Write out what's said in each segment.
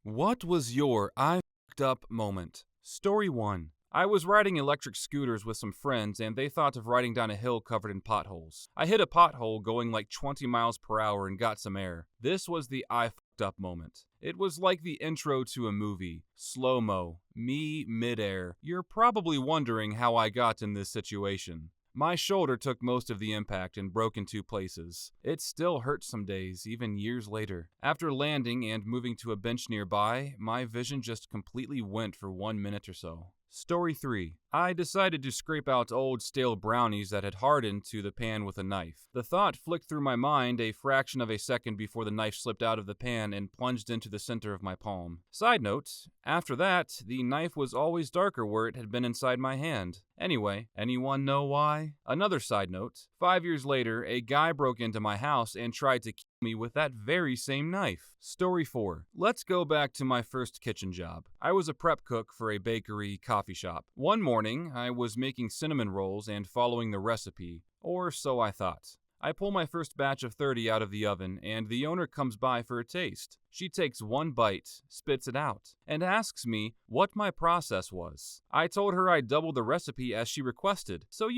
What was your I fucked up moment? Story 1. I was riding electric scooters with some friends and they thought of riding down a hill covered in potholes. I hit a pothole going like 20 miles per hour and got some air. This was the I fucked up moment. It was like the intro to a movie. Slow-mo. Me midair. You're probably wondering how I got in this situation. My shoulder took most of the impact and broke in 2 places. It still hurts some days, even years later. After landing and moving to a bench nearby, my vision just completely went for 1 minute or so. Story 3. I decided to scrape out old stale brownies that had hardened to the pan with a knife. The thought flicked through my mind a fraction of a second before the knife slipped out of the pan and plunged into the center of my palm. Side note, after that, the knife was always darker where it had been inside my hand. Anyway, anyone know why? Another side note, 5 years later, a guy broke into my house and tried to kill me with that very same knife. Story 4. Let's go back to my first kitchen job. I was a prep cook for a bakery coffee shop. One morning, I was making cinnamon rolls and following the recipe, or so I thought. I pull my first batch of 30 out of the oven, and the owner comes by for a taste. She takes one bite, spits it out, and asks me what my process was. I told her I doubled the recipe as she requested, so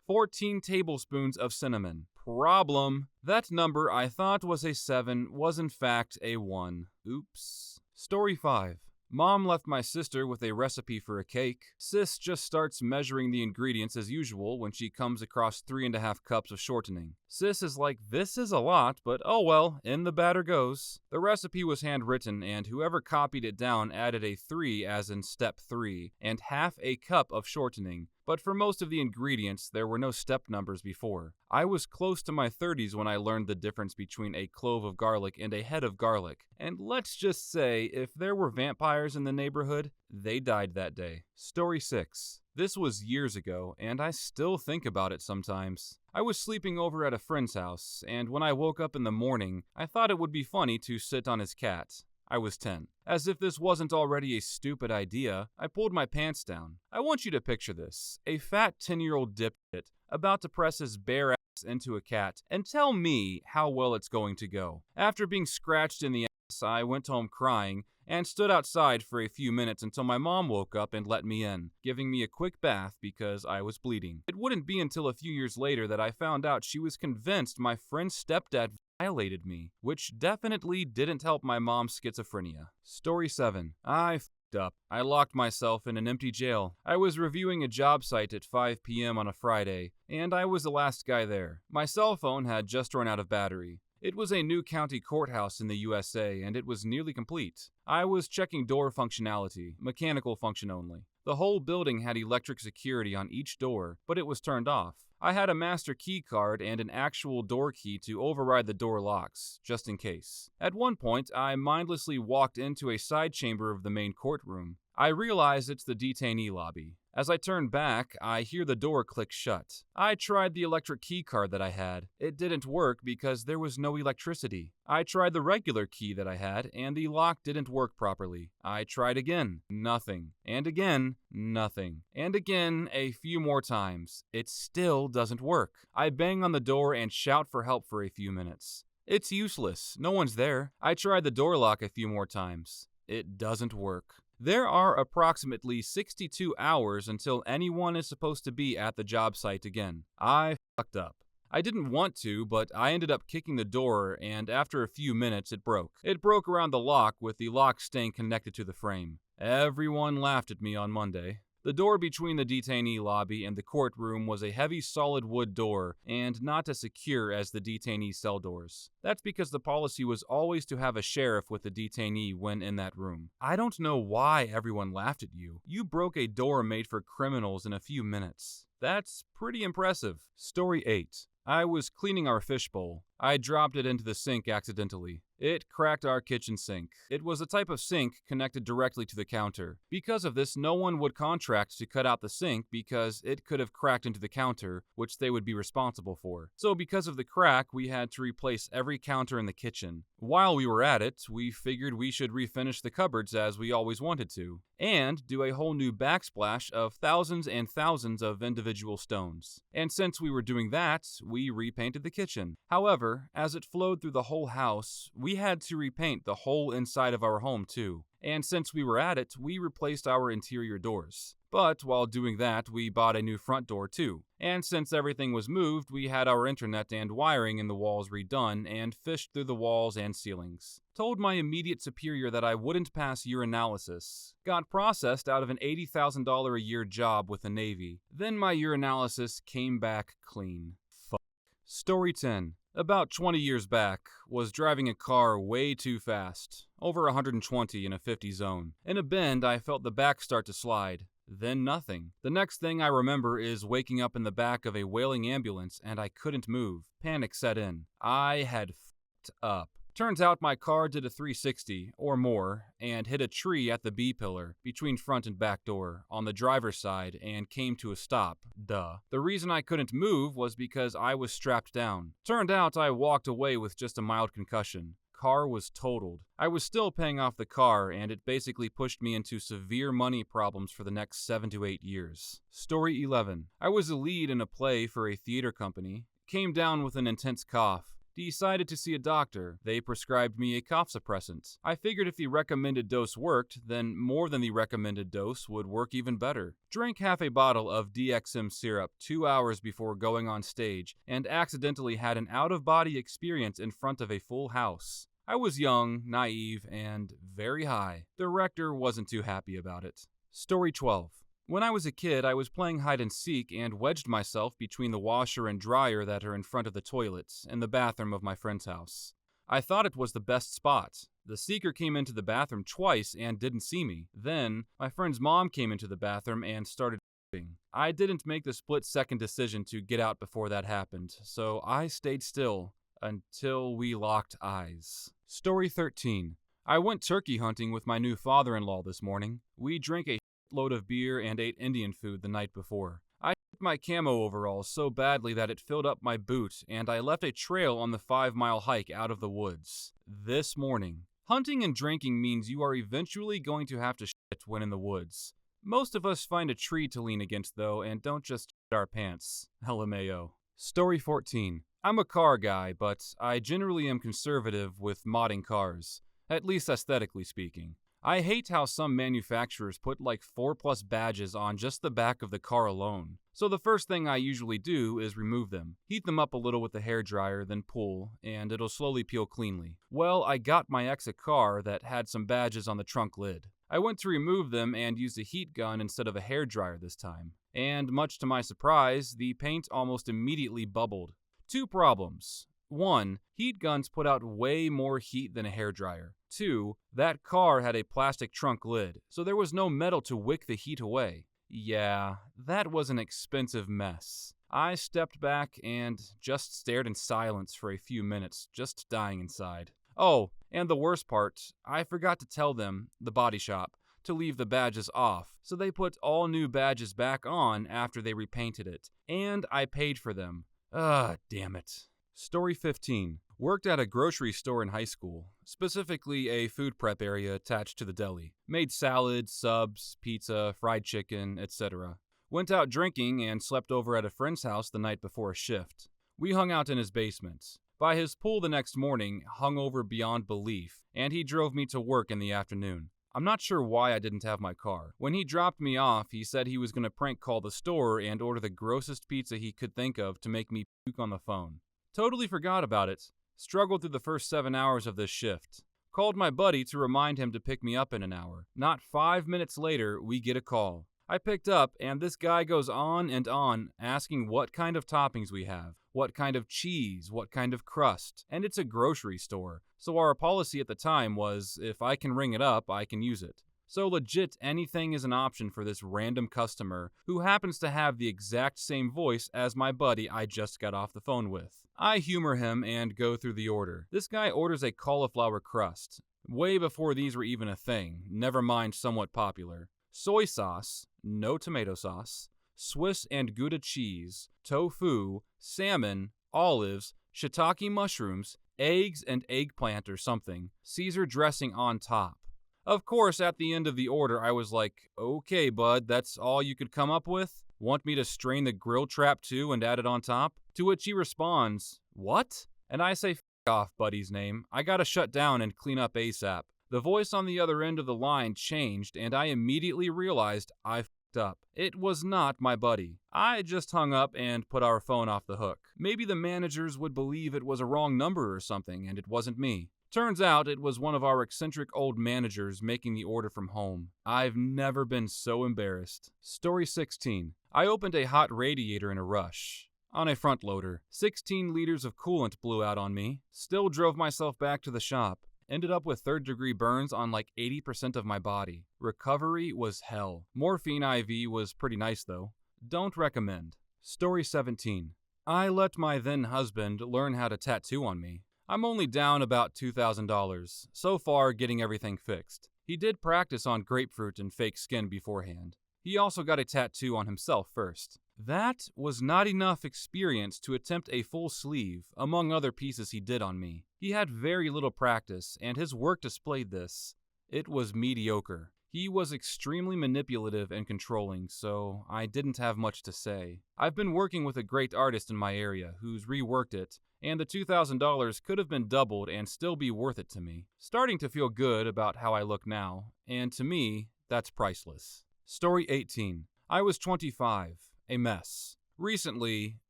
14 tablespoons of cinnamon. Problem. That number I thought was a 7 was in fact a 1. Oops. Story 5. Mom left my sister with a recipe for a cake. Sis just starts measuring the ingredients as usual when she comes across 3.5 cups of shortening. Sis is like, this is a lot, but oh well, in the batter goes. The recipe was handwritten and whoever copied it down added a 3 as in step 3 and half a cup of shortening. But for most of the ingredients, there were no step numbers before. I was close to my 30s when I learned the difference between a clove of garlic and a head of garlic. And let's just say, if there were vampires in the neighborhood, they died that day. Story 6. This was years ago, and I still think about it sometimes. I was sleeping over at a friend's house, and when I woke up in the morning, I thought it would be funny to sit on his cat. I was 10. As if this wasn't already a stupid idea, I pulled my pants down. I want you to picture this. A fat 10-year-old dipshit about to press his bare ass into a cat and tell me how well it's going to go. After being scratched in the ass, I went home crying and stood outside for a few minutes until my mom woke up and let me in, giving me a quick bath because I was bleeding. It wouldn't be until a few years later that I found out she was convinced my friend's stepdad violated me, which definitely didn't help my mom's schizophrenia. Story 7. I f***ed up. I locked myself in an empty jail. I was reviewing a job site at 5 p.m. on a Friday, and I was the last guy there. My cell phone had just run out of battery. It was a new county courthouse in the USA, and it was nearly complete. I was checking door functionality, mechanical function only. The whole building had electric security on each door, but it was turned off. I had a master key card and an actual door key to override the door locks, just in case. At one point, I mindlessly walked into a side chamber of the main courtroom. I realize it's the detainee lobby. As I turn back, I hear the door click shut. I tried the electric key card that I had. It didn't work because there was no electricity. I tried the regular key that I had, and the lock didn't work properly. I tried again. Nothing. And again. Nothing. And again, a few more times. It still doesn't work. I bang on the door and shout for help for a few minutes. It's useless. No one's there. I tried the door lock a few more times. It doesn't work. There are approximately 62 hours until anyone is supposed to be at the job site again. I fucked up. I didn't want to, but I ended up kicking the door, and after a few minutes, it broke. It broke around the lock, with the lock staying connected to the frame. Everyone laughed at me on Monday. The door between the detainee lobby and the courtroom was a heavy solid wood door and not as secure as the detainee cell doors. That's because the policy was always to have a sheriff with the detainee when in that room. I don't know why everyone laughed at you. You broke a door made for criminals in a few minutes. That's pretty impressive. Story 8. I was cleaning our fishbowl. I dropped it into the sink accidentally. It cracked our kitchen sink. It was a type of sink connected directly to the counter. Because of this, no one would contract to cut out the sink because it could have cracked into the counter, which they would be responsible for. So because of the crack, we had to replace every counter in the kitchen. While we were at it, we figured we should refinish the cupboards as we always wanted to, and do a whole new backsplash of thousands and thousands of individual stones. And since we were doing that, we repainted the kitchen. However, as it flowed through the whole house, we had to repaint the whole inside of our home too. and since we were at it, we replaced our interior doors. But while doing that, we bought a new front door too. And since everything was moved, we had our internet and wiring in the walls redone and fished through the walls and ceilings. Told my immediate superior that I wouldn't pass urinalysis. Got processed out of an $80,000 a year job with the Navy. Then my urinalysis came back clean. Fuck. Story 10. About 20 years back, was driving a car way too fast, over 120 in a 50 zone. In a bend, I felt the back start to slide. Then nothing. The next thing I remember is waking up in the back of a wailing ambulance and I couldn't move. Panic set in. I had f***ed up. Turns out my car did a 360 or more and hit a tree at the B-pillar between front and back door on the driver's side and came to a stop. Duh. The reason I couldn't move was because I was strapped down. Turned out I walked away with just a mild concussion. Car was totaled. I was still paying off the car, and it basically pushed me into severe money problems for the next 7 to 8 years. Story 11. I was a lead in a play for a theater company. Came down with an intense cough. Decided to see a doctor. They prescribed me a cough suppressant. I figured if the recommended dose worked, then more than the recommended dose would work even better. Drank half a bottle of DXM syrup 2 hours before going on stage, and accidentally had an out-of-body experience in front of a full house. I was young, naive, and very high. The rector wasn't too happy about it. Story 12. When I was a kid, I was playing hide and seek and wedged myself between the washer and dryer that are in front of the toilets in the bathroom of my friend's house. I thought it was the best spot. The seeker came into the bathroom twice and didn't see me. Then, my friend's mom came into the bathroom and started f***ing. I didn't make the split-second decision to get out before that happened, so I stayed still until we locked eyes. Story 13. I went turkey hunting with my new father-in-law this morning. We drank a load of beer and ate Indian food the night before. I hit my camo overalls so badly that it filled up my boot, and I left a trail on the 5-mile hike out of the woods. This morning. Hunting and drinking means you are eventually going to have to shit when in the woods. Most of us find a tree to lean against though, and don't just shit our pants. LMAO. Story 14. I'm a car guy, but I generally am conservative with modding cars, at least aesthetically speaking. I hate how some manufacturers put like 4+ badges on just the back of the car alone. So the first thing I usually do is remove them, heat them up a little with the hairdryer, then pull, and it'll slowly peel cleanly. Well, I got my ex a car that had some badges on the trunk lid. I went to remove them and used a heat gun instead of a hairdryer this time. And much to my surprise, the paint almost immediately bubbled. 2 problems. 1. Heat guns put out way more heat than a hairdryer. 2. That car had a plastic trunk lid, so there was no metal to wick the heat away. Yeah, that was an expensive mess. I stepped back and just stared in silence for a few minutes, just dying inside. Oh, and the worst part, I forgot to tell them, the body shop, to leave the badges off, so they put all new badges back on after they repainted it, and I paid for them. Damn it. Story 15. Worked at a grocery store in high school, specifically a food prep area attached to the deli. Made salads, subs, pizza, fried chicken, etc. Went out drinking and slept over at a friend's house the night before a shift. We hung out in his basement. By his pool the next morning, hungover beyond belief, and he drove me to work in the afternoon. I'm not sure why I didn't have my car. When he dropped me off, he said he was going to prank call the store and order the grossest pizza he could think of to make me puke on the phone. Totally forgot about it. Struggled through the first 7 hours of this shift. Called my buddy to remind him to pick me up in an hour. Not 5 minutes later, we get a call. I picked up, and this guy goes on and on, asking what kind of toppings we have, what kind of cheese, what kind of crust, and it's a grocery store. So our policy at the time was, if I can ring it up, I can use it. So legit anything is an option for this random customer who happens to have the exact same voice as my buddy I just got off the phone with. I humor him and go through the order. This guy orders a cauliflower crust. Way before these were even a thing, never mind somewhat popular. Soy sauce, no tomato sauce, Swiss and Gouda cheese, tofu, salmon, olives, shiitake mushrooms, eggs and eggplant or something, Caesar dressing on top. Of course, at the end of the order, I was like, okay, bud, that's all you could come up with? Want me to strain the grill trap too and add it on top? To which he responds, what? And I say, f off, buddy's name. I gotta shut down and clean up ASAP. The voice on the other end of the line changed, and I immediately realized I fucked up. It was not my buddy. I just hung up and put our phone off the hook. Maybe the managers would believe it was a wrong number or something, and it wasn't me. Turns out it was one of our eccentric old managers making the order from home. I've never been so embarrassed. Story 16. I opened a hot radiator in a rush. On a front loader, 16 liters of coolant blew out on me. Still drove myself back to the shop. Ended up with third-degree burns on like 80% of my body. Recovery was hell. Morphine IV was pretty nice though. Don't recommend. Story 17. I let my then husband learn how to tattoo on me. I'm only down about $2,000. So far, getting everything fixed. He did practice on grapefruit and fake skin beforehand. He also got a tattoo on himself first. That was not enough experience to attempt a full sleeve, among other pieces he did on me. He had very little practice, and his work displayed this. It was mediocre. He was extremely manipulative and controlling, so I didn't have much to say. I've been working with a great artist in my area who's reworked it, and the $2,000 could have been doubled and still be worth it to me. Starting to feel good about how I look now, and to me, that's priceless. Story 18. I was 25. A mess. Recently,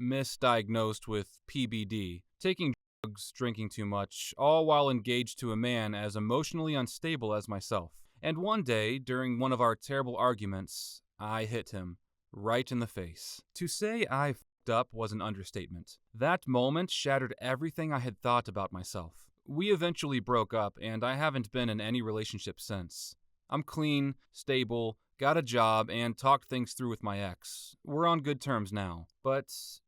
misdiagnosed with PBD, taking drugs, drinking too much, all while engaged to a man as emotionally unstable as myself. And one day, during one of our terrible arguments, I hit him right in the face. To say I fucked up was an understatement. That moment shattered everything I had thought about myself. We eventually broke up, and I haven't been in any relationship since. I'm clean, stable, got a job, and talked things through with my ex. We're on good terms now. But,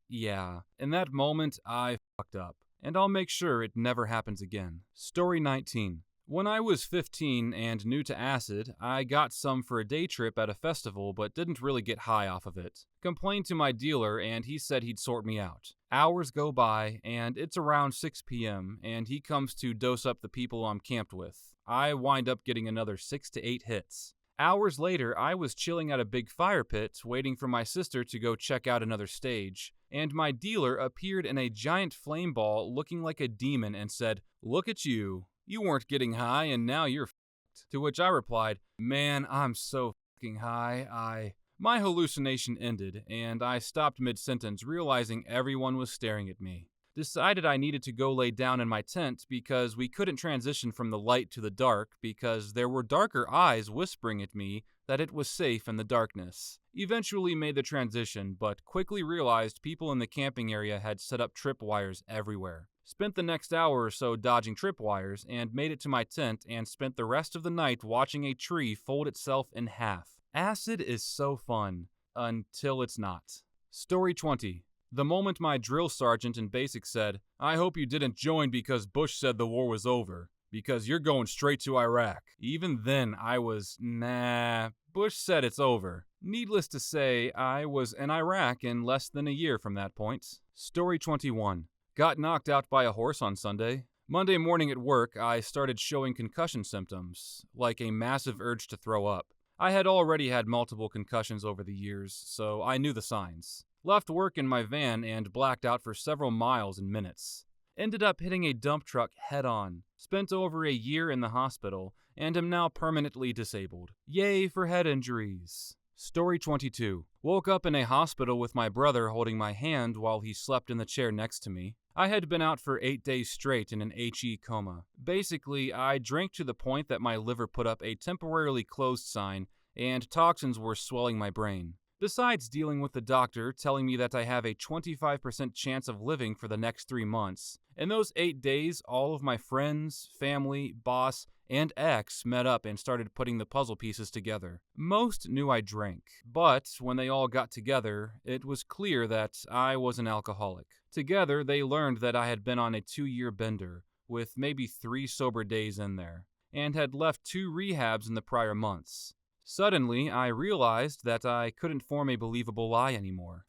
yeah, in that moment, I fucked up. And I'll make sure it never happens again. Story 19. When I was 15 and new to acid, I got some for a day trip at a festival but didn't really get high off of it. Complained to my dealer and he said he'd sort me out. Hours go by and it's around 6 p.m. and he comes to dose up the people I'm camped with. I wind up getting another 6 to 8 hits. Hours later, I was chilling at a big fire pit, waiting for my sister to go check out another stage, and my dealer appeared in a giant flame ball looking like a demon and said, "Look at you. You weren't getting high and now you're f***ed." To which I replied, "Man, I'm so f***ing high, My hallucination ended, and I stopped mid-sentence, realizing everyone was staring at me. Decided I needed to go lay down in my tent because we couldn't transition from the light to the dark because there were darker eyes whispering at me that it was safe in the darkness. Eventually made the transition, but quickly realized people in the camping area had set up tripwires everywhere. Spent the next hour or so dodging tripwires and made it to my tent and spent the rest of the night watching a tree fold itself in half. Acid is so fun, until it's not. Story 20. The moment my drill sergeant in basics said, "I hope you didn't join because Bush said the war was over, because you're going straight to Iraq." Even then, I was, nah, Bush said it's over. Needless to say, I was in Iraq in less than a year from that point. Story 21. Got knocked out by a horse on Sunday. Monday morning at work, I started showing concussion symptoms, like a massive urge to throw up. I had already had multiple concussions over the years, so I knew the signs. Left work in my van and blacked out for several miles in minutes. Ended up hitting a dump truck head-on. Spent over a year in the hospital, and am now permanently disabled. Yay for head injuries. Story 22. Woke up in a hospital with my brother holding my hand while he slept in the chair next to me. I had been out for 8 days straight in an HE coma. Basically, I drank to the point that my liver put up a temporarily closed sign, and toxins were swelling my brain. Besides dealing with the doctor telling me that I have a 25% chance of living for the next 3 months, in those 8 days, all of my friends, family, boss, and ex met up and started putting the puzzle pieces together. Most knew I drank, but when they all got together, it was clear that I was an alcoholic. Together, they learned that I had been on a 2-year bender, with maybe 3 sober days in there, and had left 2 rehabs in the prior months. Suddenly, I realized that I couldn't form a believable lie anymore.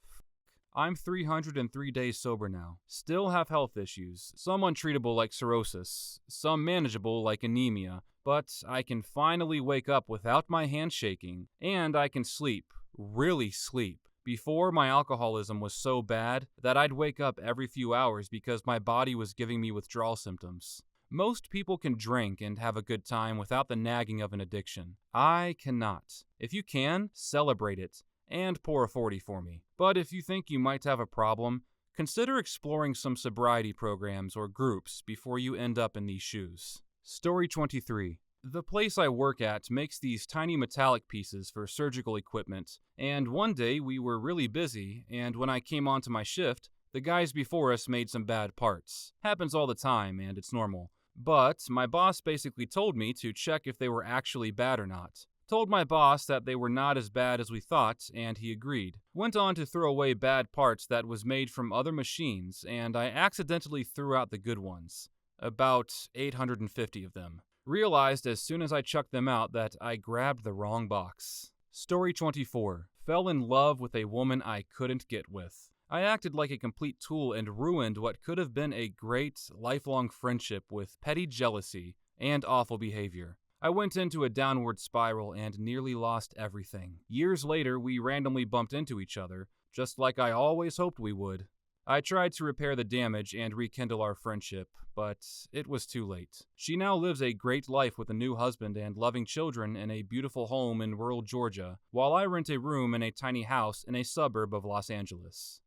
I'm 303 days sober now. Still have health issues, some untreatable like cirrhosis, some manageable like anemia, but I can finally wake up without my hand shaking, and I can sleep, really sleep. Before, my alcoholism was so bad that I'd wake up every few hours because my body was giving me withdrawal symptoms. Most people can drink and have a good time without the nagging of an addiction. I cannot. If you can, celebrate it, and pour a 40 for me. But if you think you might have a problem, consider exploring some sobriety programs or groups before you end up in these shoes. Story 23. The place I work at makes these tiny metallic pieces for surgical equipment, and one day we were really busy, and when I came onto my shift, the guys before us made some bad parts. Happens all the time, and it's normal. But my boss basically told me to check if they were actually bad or not. Told my boss that they were not as bad as we thought, and he agreed. Went on to throw away bad parts that was made from other machines, and I accidentally threw out the good ones. About 850 of them. Realized as soon as I chucked them out that I grabbed the wrong box. Story 24. Fell in love with a woman I couldn't get with. I acted like a complete tool and ruined what could have been a great, lifelong friendship with petty jealousy and awful behavior. I went into a downward spiral and nearly lost everything. Years later, we randomly bumped into each other, just like I always hoped we would. I tried to repair the damage and rekindle our friendship, but it was too late. She now lives a great life with a new husband and loving children in a beautiful home in rural Georgia, while I rent a room in a tiny house in a suburb of Los Angeles.